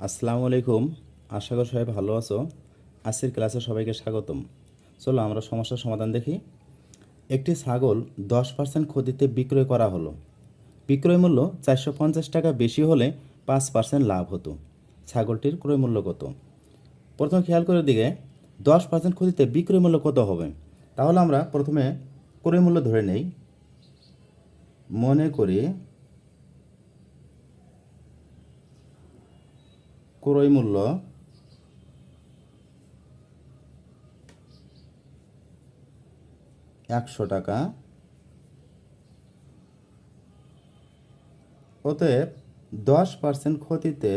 আসসালামু আলাইকুম। আশা করি সবাই ভালো আছো। আজকের ক্লাসে সবাইকে স্বাগতম। চলো আমরা সমস্যার সমাধান দেখি। একটি ছাগল 10% ক্ষতিতে বিক্রয় করা হলো। বিক্রয় মূল্য 450 টাকা বেশি হলে 5% লাভ হতো। ছাগলটির ক্রয় মূল্য কত? প্রথমে খেয়াল করে দিকে 10% ক্ষতিতে বিক্রয় মূল্য কত হবে? তাহলে আমরা প্রথমে ক্রয় মূল্য ধরে নেই। মনে করি ক্রয় মূল্য 100 টাকা। অতএব 10% ক্ষতিতে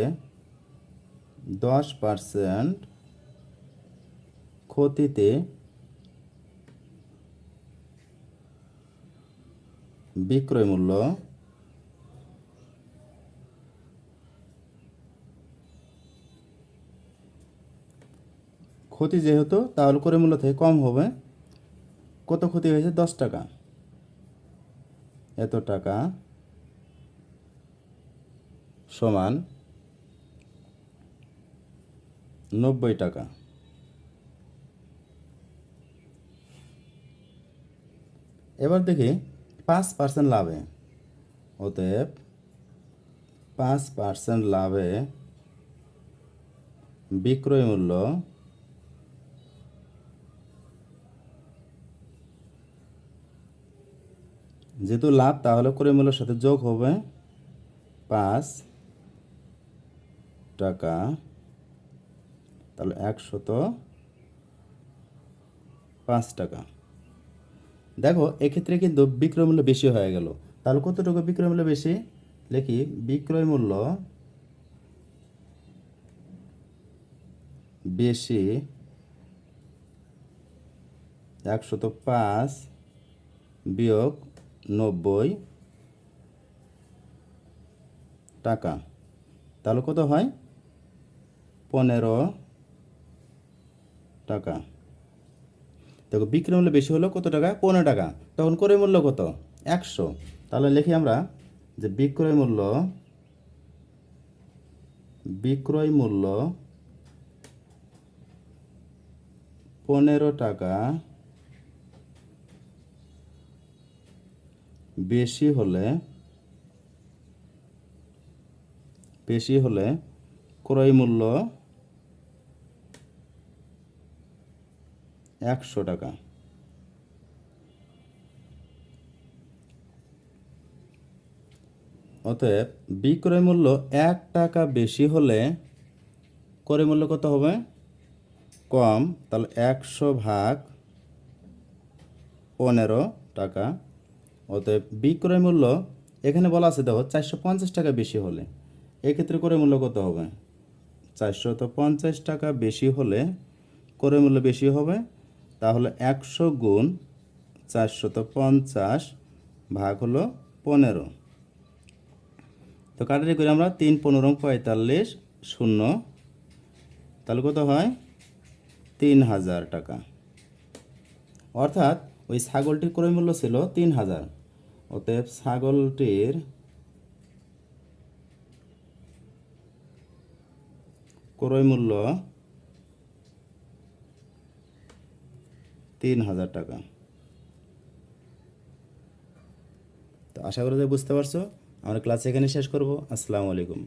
10% ক্ষতিতে বিক্রয় মূল্য ক্ষতি যেহেতু তাহলে ক্রয় মূল্য থেকে কম হবে। কত ক্ষতি হয়েছে? 10 টাকা। এত টাকা সমান 90 টাকা। এবার দেখি 5% লাভে। অতএব 5% লাভে বিক্রয় মূল্য যেহেতু লাভ তাহলে ক্রয় মূল্যের সাথে যোগ হবে 5 টাকা। তাহলে 105 টাকা। দেখো এক্ষেত্রে কিন্তু বিক্রয় মূল্য বেশি হয়ে গেল। তাহলে কতটুকু বিক্রয় মূল্য বেশি? লিখি বিক্রয় মূল্য বেশি 105 বিয়োগ 90 টাকা। তাহলে কত হয়? 15 টাকা। দেখো বিক্রয় মূল্য বেশি হলো কত টাকা? 15 টাকা। তখন ক্রয় মূল্য কত? 100। তাহলে লিখি আমরা যে বিক্রয় মূল্য 15 টাকা বেশি হলে ক্রয় মূল্য 100 টাকা। অতএব বিক্রয় মূল্য 1 টাকা বেশি হলে ক্রয় মূল্য কত হবে? কম। তাহলে 100 ভাগ 15 টাকা। অতএব বিক্রয় মূল্য এখানে বলা আছে দেখো 450 টাকা বেশি হলে এক্ষেত্রে ক্রয় মূল্য কত হবে? 450 টাকা বেশি হলে ক্রয় মূল্য বেশি হবে। তাহলে 100 গুণ 450 ভাগ হলো 15। তো কাটারি করে আমরা 3 15 45 শূন্য। তাহলে কত হয়? 3000 টাকা। অর্থাৎ ওই ছাগলটির ক্রয় মূল্য ছিল 3000। অতএব ছাগলটির ক্রয় মূল্য 3000 টাকা। তো আশা করি যে বুঝতে পারছো। আমরা ক্লাস এখানে শেষ করব। আসসালামু আলাইকুম।